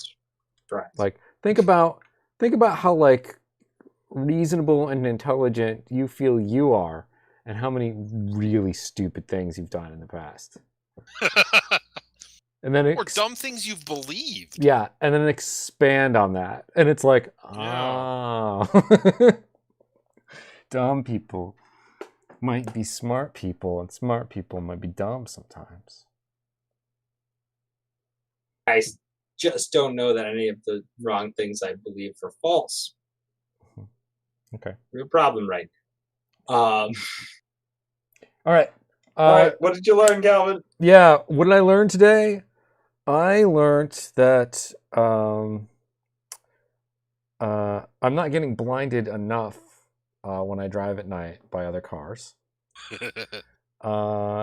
surprised. like think about how like reasonable and intelligent you feel you are and how many really stupid things you've done in the past. And then Or dumb things you've believed. yeah, and then expand on that. And it's like, Yeah. oh. Dumb people might be smart people, and smart people might be dumb sometimes. I just don't know that any of the wrong things I believe are false. Okay. Real problem, right? All right. All right. What did you learn, Calvin? Yeah, what did I learn today? I learned that I'm not getting blinded enough when I drive at night by other cars. And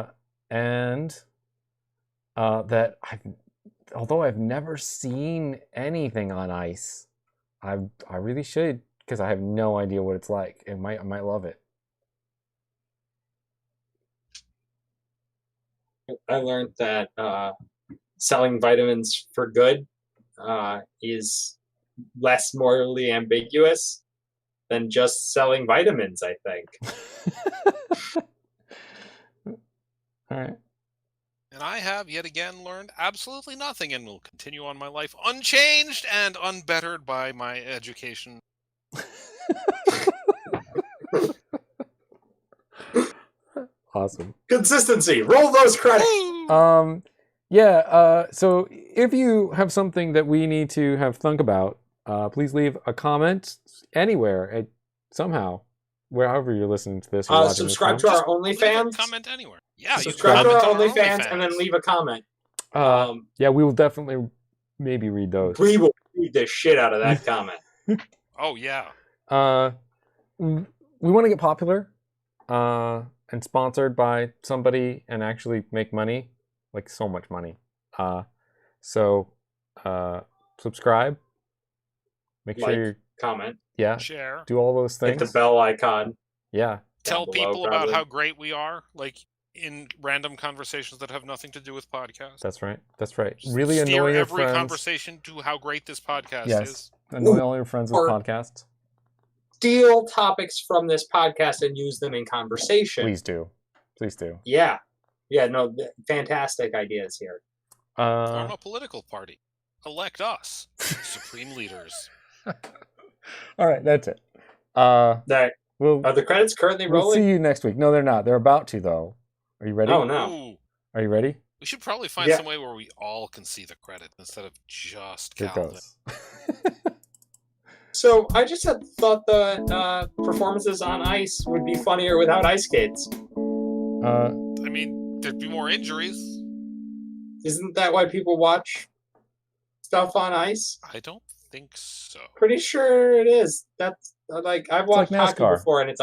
that although I've never seen anything on ice, I really should, because I have no idea what it's like. I might love it. I learned that selling vitamins for good is less morally ambiguous than just selling vitamins, I think. All right. And I have yet again learned absolutely nothing and will continue on my life unchanged and unbettered by my education. Awesome. Consistency. Roll those credits. Woo! So if you have something that we need to have thunk about, please leave a comment anywhere, somehow, wherever you're listening to this. Or watching Subscribe this to our Leave a OnlyFans. comment anywhere. Yeah, you can Subscribe to our comment on OnlyFans and then leave a comment. from. Yeah, we will definitely maybe read those. We will read the shit out of that comment. Oh yeah. We want to get popular. and sponsored by somebody and actually make money, like so much money. So subscribe. Make sure Like, you comment, Share. do all those hit things. the bell icon. Yeah. Tell below, people about probably. how great we are, like in random conversations that have nothing to do with podcasts. That's right. That's right. Just Really steer annoy your every friends. conversation to how great this podcast Yes. is. Annoy all your friends with Or- podcasts. Steal topics from this podcast and use them in conversation. Please do. Please do. Yeah. No, fantastic ideas here. Form a political party. Elect us, supreme leaders. All right, that's it. That We'll Are the credits currently we'll rolling? see you next week. No, they're not. They're about to though. Are you ready? Oh, no. Ooh, Are you ready? we should probably find Yeah. some way where we all can see the credit instead of just Here Calvin. goes. So I just had thought the performances on ice would be funnier without ice skates. Uh, I mean, there'd be more injuries. Isn't that why people watch stuff on ice? I don't think so. Pretty sure it is. That's like I've watched like hockey NASCAR. before, and it's